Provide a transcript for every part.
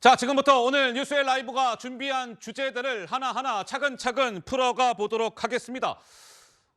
자, 지금부터 오늘 뉴스의 라이브가 준비한 주제들을 하나하나 차근차근 풀어가 보도록 하겠습니다.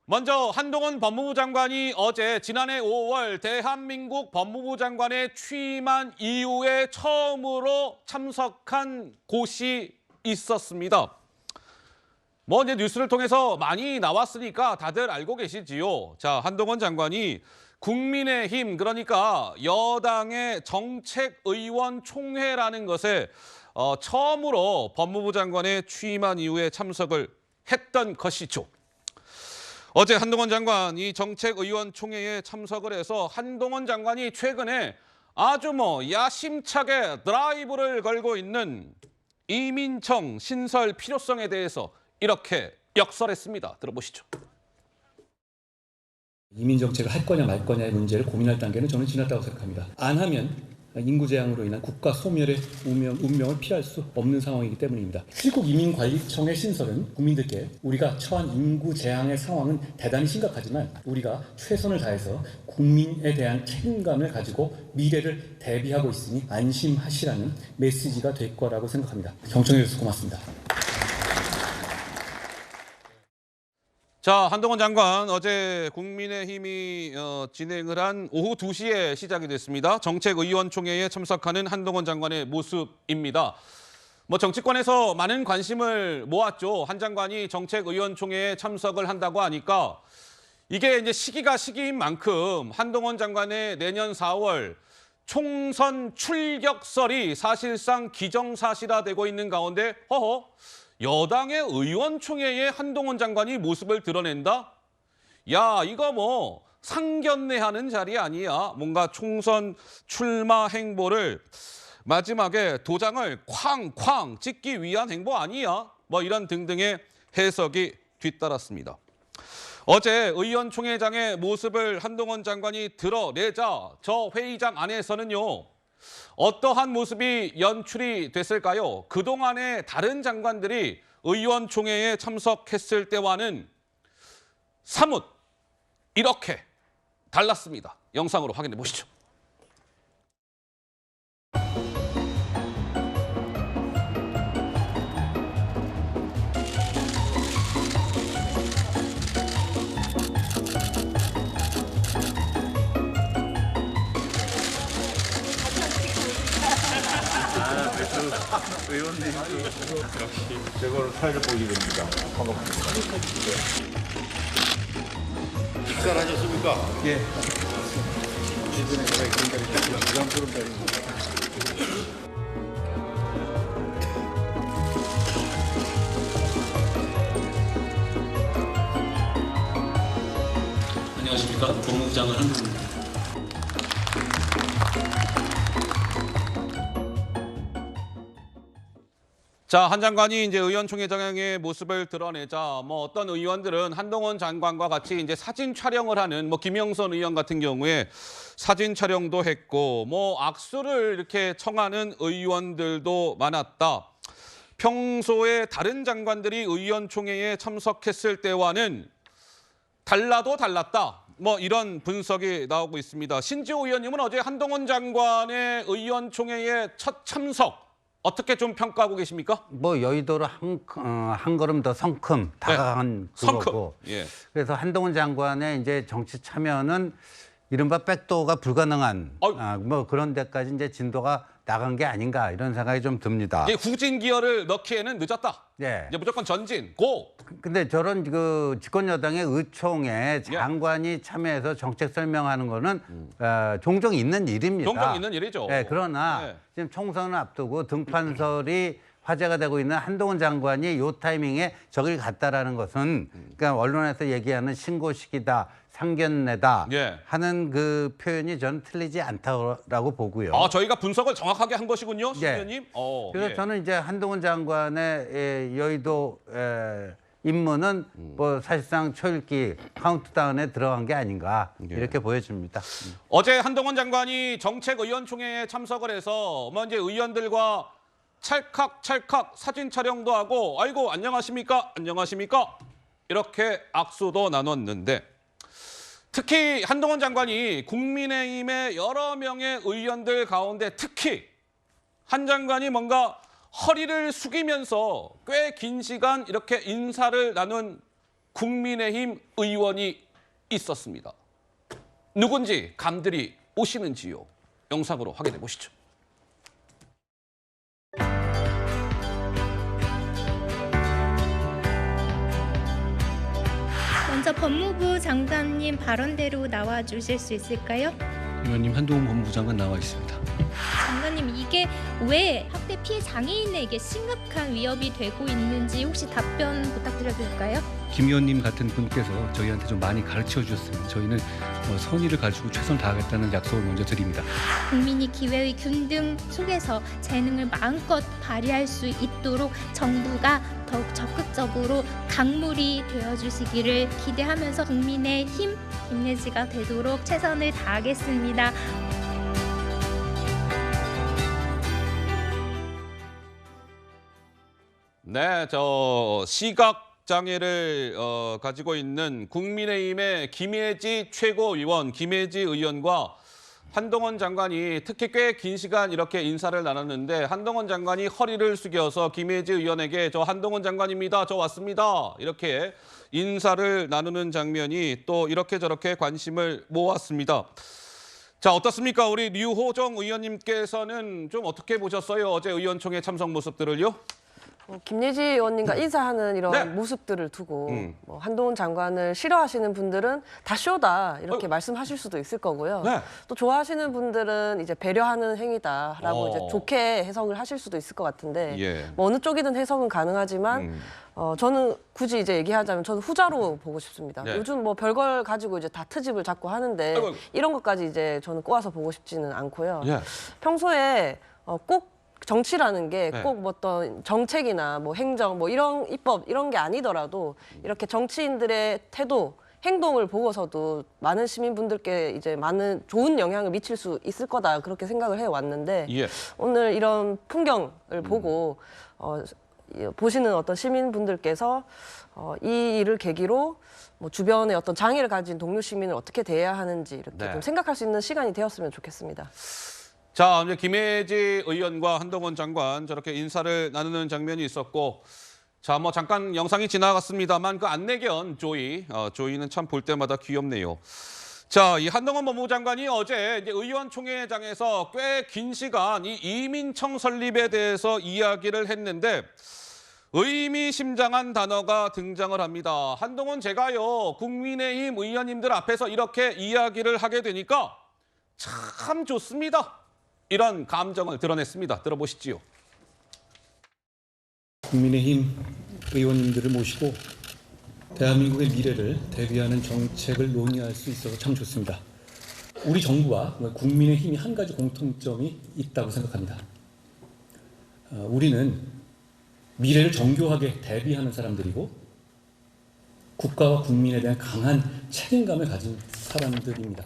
먼저 한동훈 법무부 장관이 어제 지난해 5월 대한민국 법무부 장관에 취임한 이후에 처음으로 참석한 곳이 있었습니다. 이제 뉴스를 통해서 많이 나왔으니까 다들 알고 계시지요. 자, 한동훈 장관이 국민의힘, 그러니까 여당의 정책의원총회라는 것에 처음으로 법무부 장관에 취임한 이후에 참석을 했던 것이죠. 어제 한동훈 장관이 정책의원총회에 참석을 해서 한동훈 장관이 최근에 아주 야심차게 드라이브를 걸고 있는 이민청 신설 필요성에 대해서 이렇게 역설했습니다. 들어보시죠. 이민 정책을 할 거냐 말 거냐의 문제를 고민할 단계는 저는 지났다고 생각합니다. 안 하면 인구 재앙으로 인한 국가 소멸의 운명을 피할 수 없는 상황이기 때문입니다. 실국 이민관리청의 신설은 국민들께 우리가 처한 인구 재앙의 상황은 대단히 심각하지만 우리가 최선을 다해서 국민에 대한 책임감을 가지고 미래를 대비하고 있으니 안심하시라는 메시지가 될 거라고 생각합니다. 경청해 주셔서 고맙습니다. 자, 한동훈 장관 어제 국민의힘이 진행을 한 오후 2시에 시작이 됐습니다. 정책의원총회에 참석하는 한동훈 장관의 모습입니다. 정치권에서 많은 관심을 모았죠. 한 장관이 정책의원총회에 참석을 한다고 하니까 이게 이제 시기가 시기인 만큼 한동훈 장관의 내년 4월 총선 출격설이 사실상 기정사실화되고 있는 가운데 여당의 의원총회에 한동훈 장관이 모습을 드러낸다? 야, 이거 상견례하는 자리 아니야. 뭔가 총선 출마 행보를 마지막에 도장을 쾅쾅 찍기 위한 행보 아니야? 이런 등등의 해석이 뒤따랐습니다. 어제 의원총회장의 모습을 한동훈 장관이 드러내자 저 회의장 안에서는요. 어떠한 모습이 연출이 됐을까요? 그동안의 다른 장관들이 의원총회에 참석했을 때와는 사뭇 이렇게 달랐습니다. 영상으로 확인해 보시죠. 의원님도 역시 저거로 사회를 보게 됩니다. 반갑습니다. 식사를 하셨습니까? 예. 주변에 제가 굉장히 부담스러운 자리입니다. 안녕하십니까. 법무부 장관 한동훈입니다. 자, 한 장관이 이제 의원총회장의 모습을 드러내자 어떤 의원들은 한동훈 장관과 같이 이제 사진 촬영을 하는 김영선 의원 같은 경우에 사진 촬영도 했고 악수를 이렇게 청하는 의원들도 많았다. 평소에 다른 장관들이 의원총회에 참석했을 때와는 달라도 달랐다. 이런 분석이 나오고 있습니다. 신지호 의원님은 어제 한동훈 장관의 의원총회에 첫 참석 어떻게 좀 평가하고 계십니까? 여의도로 한 걸음 더 성큼 다가간 그거고. 예. 그래서 한동훈 장관의 이제 정치 참여는 이른바 백도어가 불가능한 그런 데까지 이제 진도가 나간 게 아닌가 이런 생각이 좀 듭니다. 후진 기어를 넣기에는 늦었다. 예. 이제 무조건 전진, 고! 근데 저런 집권 여당의 의총에 장관이 참여해서 정책 설명하는 거는 종종 있는 일입니다. 종종 있는 일이죠. 네, 그러나 지금 총선을 앞두고 등판설이 화제가 되고 있는 한동훈 장관이 이 타이밍에 저길 갔다라는 것은 그러니까 언론에서 얘기하는 신고식이다, 상견례다 하는 그 표현이 저는 틀리지 않다고 보고요. 저희가 분석을 정확하게 한 것이군요, 신 의원님. 그래서 저는 이제 한동훈 장관의 여의도 임무는 사실상 초읽기 카운트다운에 들어간 게 아닌가 이렇게 보여집니다. 어제 한동훈 장관이 정책의원총회에 참석을 해서 이제 의원들과 찰칵찰칵 사진 촬영도 하고 아이고 안녕하십니까 이렇게 악수도 나눴는데 특히 한동훈 장관이 국민의힘의 여러 명의 의원들 가운데 특히 한 장관이 뭔가 허리를 숙이면서 꽤 긴 시간 이렇게 인사를 나눈 국민의힘 의원이 있었습니다. 누군지 감들이 오시는지요? 영상으로 확인해 보시죠. 먼저 법무부 장관님 발언대로 나와 주실 수 있을까요? 의원님 한동훈 법무부 장관 나와 있습니다. 장관님, 이게 왜 학대 피해 장애인에게 심각한 위협이 되고 있는지 혹시 답변 부탁드려도 될까요? 김 의원님 같은 분께서 저희한테 좀 많이 가르쳐 주셨으면 저희는 선의를 가지고 최선을 다하겠다는 약속을 먼저 드립니다. 국민이 기회의 균등 속에서 재능을 마음껏 발휘할 수 있도록 정부가 더욱 적극적으로 강물이 되어주시기를 기대하면서 국민의 힘, 김예지가 되도록 최선을 다하겠습니다. 네, 저 시각 장애를 가지고 있는 국민의힘의 김예지 최고위원, 김예지 의원과 한동훈 장관이 특히 꽤 긴 시간 이렇게 인사를 나눴는데 한동훈 장관이 허리를 숙여서 김예지 의원에게 저 한동훈 장관입니다. 저 왔습니다. 이렇게 인사를 나누는 장면이 또 이렇게 저렇게 관심을 모았습니다. 자, 어떻습니까? 우리 류호정 의원님께서는 좀 어떻게 보셨어요? 어제 의원총회 참석 모습들을요? 김예지 의원님과 인사하는 이런 네. 모습들을 두고 뭐 한동훈 장관을 싫어하시는 분들은 다 쇼다 이렇게 어이구. 말씀하실 수도 있을 거고요. 네. 또 좋아하시는 분들은 이제 배려하는 행위다라고 이제 어. 좋게 해석을 하실 수도 있을 것 같은데 예. 뭐 어느 쪽이든 해석은 가능하지만 저는 굳이 이제 얘기하자면 저는 후자로 보고 싶습니다. 네. 요즘 뭐 별걸 가지고 이제 다 트집을 잡고 하는데 아이고. 이런 것까지 이제 저는 꼬아서 보고 싶지는 않고요. 예. 평소에 꼭 정치라는 게 네. 꼭 뭐 어떤 정책이나 뭐 행정 뭐 이런 입법 이런 게 아니더라도 이렇게 정치인들의 태도 행동을 보고서도 많은 시민분들께 이제 많은 좋은 영향을 미칠 수 있을 거다 그렇게 생각을 해 왔는데 예. 오늘 이런 풍경을 보고 보시는 어떤 시민분들께서 이 일을 계기로 뭐 주변에 어떤 장애를 가진 동료 시민을 어떻게 대해야 하는지 이렇게 네. 좀 생각할 수 있는 시간이 되었으면 좋겠습니다. 자, 이제 김예지 의원과 한동훈 장관 저렇게 인사를 나누는 장면이 있었고, 자, 뭐 잠깐 영상이 지나갔습니다만 그 안내견 조이는 참 볼 때마다 귀엽네요. 자, 이 한동훈 법무부 장관이 어제 이제 의원총회장에서 꽤 긴 시간 이 이민청 설립에 대해서 이야기를 했는데 의미심장한 단어가 등장을 합니다. 한동훈 제가요 국민의힘 의원님들 앞에서 이렇게 이야기를 하게 되니까 참 좋습니다. 이런 감정을 드러냈습니다. 들어보시지요. 국민의힘 의원님들을 모시고 대한민국의 미래를 대비하는 정책을 논의할 수 있어서 참 좋습니다. 우리 정부와 국민의힘이 한 가지 공통점이 있다고 생각합니다. 우리는 미래를 정교하게 대비하는 사람들이고 국가와 국민에 대한 강한 책임감을 가진 사람들입니다.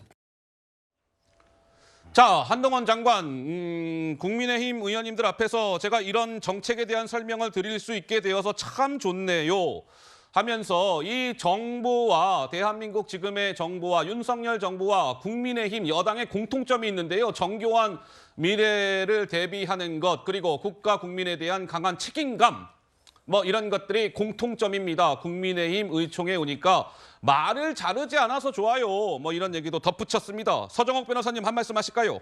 자, 한동훈 장관, 국민의힘 의원님들 앞에서 제가 이런 정책에 대한 설명을 드릴 수 있게 되어서 참 좋네요. 하면서 이 정부와 대한민국 지금의 정부와 윤석열 정부와 국민의힘 여당의 공통점이 있는데요. 정교한 미래를 대비하는 것, 그리고 국가 국민에 대한 강한 책임감, 뭐 이런 것들이 공통점입니다. 국민의힘 의총에 오니까 말을 자르지 않아서 좋아요. 뭐 이런 얘기도 덧붙였습니다. 서정옥 변호사님 한 말씀 하실까요?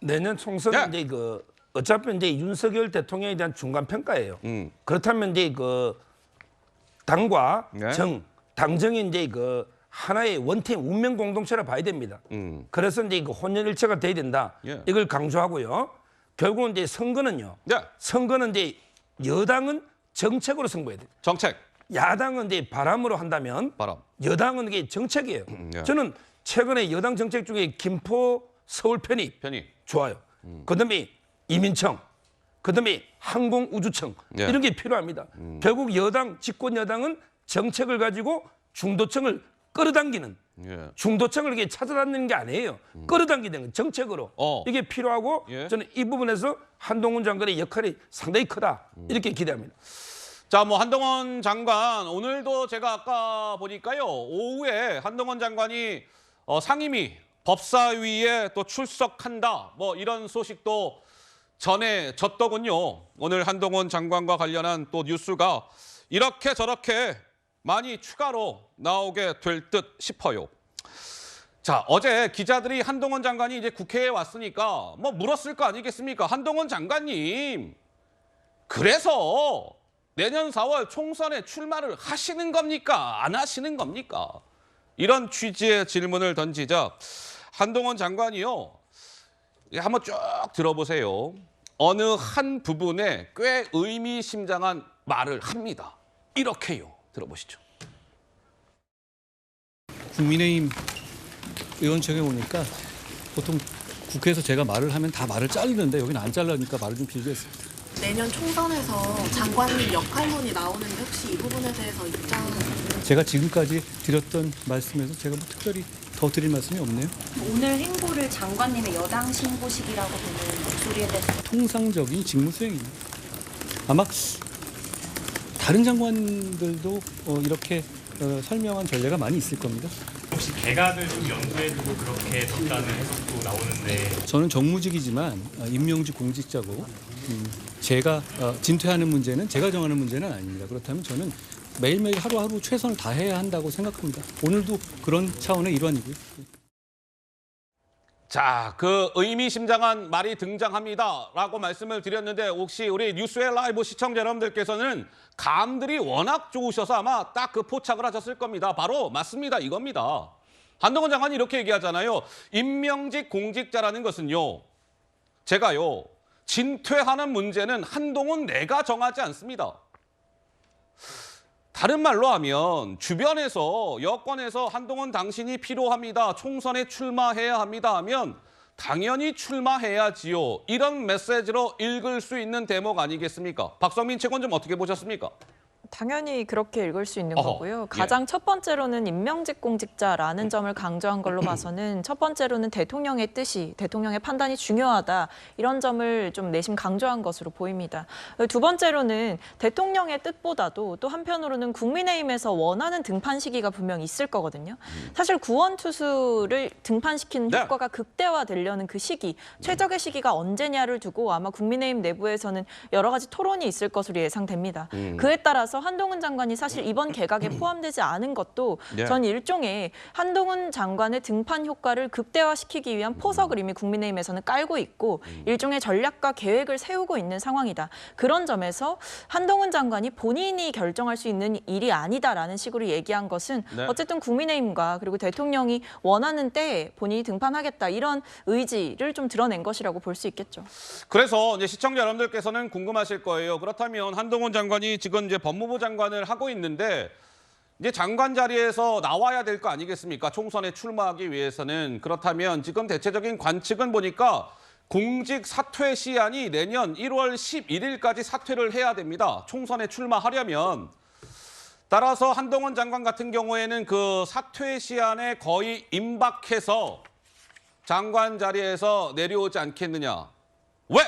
내년 총선은 네. 이제 어차피 이제 윤석열 대통령에 대한 중간 평가예요. 그렇다면 이제 당과 네. 당정이 이제 하나의 원팀 운명 공동체라 봐야 됩니다. 그래서 이제 혼연일체가 돼야 된다. 예. 이걸 강조하고요. 결국은 이제 선거는요. 네. 선거는 이제 여당은 정책으로 승부해야 돼요. 정책, 야당은 이제 바람으로 한다면 바람. 여당은 이게 정책이에요. 예. 저는 최근에 여당 정책 중에 김포 서울 편입 편입. 좋아요. 그다음에 이민청, 그다음에 항공우주청 예. 이런 게 필요합니다. 결국 여당 집권 여당은 정책을 가지고 중도층을 끌어당기는 예. 중도층을 이렇게 찾아다니는 게 아니에요. 끌어당기는 정책으로 이게 필요하고 예. 저는 이 부분에서 한동훈 장관의 역할이 상당히 크다 이렇게 기대합니다. 자, 뭐 한동훈 장관 오늘도 제가 아까 보니까요. 오후에 한동훈 장관이 상임위 법사위에 또 출석한다. 뭐 이런 소식도 전해졌더군요. 오늘 한동훈 장관과 관련한 또 뉴스가 이렇게 저렇게 많이 추가로 나오게 될 듯 싶어요. 자, 어제 기자들이 한동훈 장관이 이제 국회에 왔으니까 뭐 물었을 거 아니겠습니까? 한동훈 장관님, 그래서 내년 4월 총선에 출마를 하시는 겁니까? 안 하시는 겁니까? 이런 취지의 질문을 던지자 한동훈 장관이요. 한번 쭉 들어보세요. 어느 한 부분에 꽤 의미심장한 말을 합니다. 이렇게요. 들어보시죠. 국민의힘 의원총회 오니까 보통 국회에서 제가 말을 하면 다 말을 자르는데 여기는 안 잘라니까 말을 좀 길게 했습니다. 내년 총선에서 장관님 역할론이 나오는데 혹시 이 부분에 대해서 입장... 제가 지금까지 드렸던 말씀에서 제가 뭐 특별히 더 드릴 말씀이 없네요. 오늘 행보를 장관님의 여당 신고식이라고 보는 목소리에 대해서 통상적인 직무 수행입니다. 아마 다른 장관들도 이렇게 설명한 전례가 많이 있을 겁니다. 혹시 개각을 좀 염두에 두고 그렇게 썼다는 해석도 나오는데 저는 정무직이지만 임명직 공직자고 제가 진퇴하는 문제는 제가 정하는 문제는 아닙니다. 그렇다면 저는 매일매일 하루하루 최선을 다해야 한다고 생각합니다. 오늘도 그런 차원의 일환이고요. 자, 그 의미심장한 말이 등장합니다라고 말씀을 드렸는데 혹시 우리 뉴스의 라이브 시청자 여러분들께서는 감들이 워낙 좋으셔서 아마 딱 그 포착을 하셨을 겁니다. 바로 맞습니다. 이겁니다. 한동훈 장관이 이렇게 얘기하잖아요. 임명직 공직자라는 것은요. 제가요. 진퇴하는 문제는 한동훈 내가 정하지 않습니다. 다른 말로 하면 주변에서 여권에서 한동훈 당신이 필요합니다. 총선에 출마해야 합니다 하면 당연히 출마해야지요. 이런 메시지로 읽을 수 있는 대목 아니겠습니까? 박성민 최고위원님 어떻게 보셨습니까? 당연히 그렇게 읽을 수 있는 어허, 거고요. 가장 첫 번째로는 임명직 공직자라는 점을 강조한 걸로 봐서는 첫 번째로는 대통령의 뜻이, 대통령의 판단이 중요하다. 이런 점을 좀 내심 강조한 것으로 보입니다. 두 번째로는 대통령의 뜻보다도 또 한편으로는 국민의힘에서 원하는 등판 시기가 분명히 있을 거거든요. 사실 구원 투수를 등판시키는 네. 효과가 극대화되려는 그 시기, 최적의 시기가 언제냐를 두고 아마 국민의힘 내부에서는 여러 가지 토론이 있을 것으로 예상됩니다. 그에 따라서 한동훈 장관이 사실 이번 개각에 포함되지 않은 것도 네. 전 일종의 한동훈 장관의 등판 효과를 극대화시키기 위한 포석을 이미 국민의힘에서는 깔고 있고 일종의 전략과 계획을 세우고 있는 상황이다. 그런 점에서 한동훈 장관이 본인이 결정할 수 있는 일이 아니다라는 식으로 얘기한 것은 네. 어쨌든 국민의힘과 그리고 대통령이 원하는 때에 본인이 등판하겠다 이런 의지를 좀 드러낸 것이라고 볼 수 있겠죠. 그래서 이제 시청자 여러분들께서는 궁금하실 거예요. 그렇다면 한동훈 장관이 지금 이제 법무부 장관을 하고 있는데 이제 장관 자리에서 나와야 될 거 아니겠습니까? 총선에 출마하기 위해서는. 그렇다면 지금 대체적인 관측은 보니까 공직 사퇴 시한이 내년 1월 11일까지 사퇴를 해야 됩니다. 총선에 출마하려면. 따라서 한동훈 장관 같은 경우에는 그 사퇴 시한에 거의 임박해서 장관 자리에서 내려오지 않겠느냐. 왜?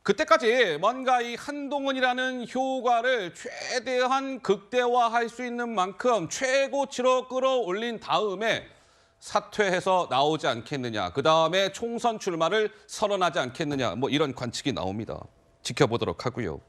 그때까지 뭔가 이 한동훈이라는 효과를 최대한 극대화할 수 있는 만큼 최고치로 끌어올린 다음에 사퇴해서 나오지 않겠느냐. 그다음에 총선 출마를 선언하지 않겠느냐. 뭐 이런 관측이 나옵니다. 지켜보도록 하고요.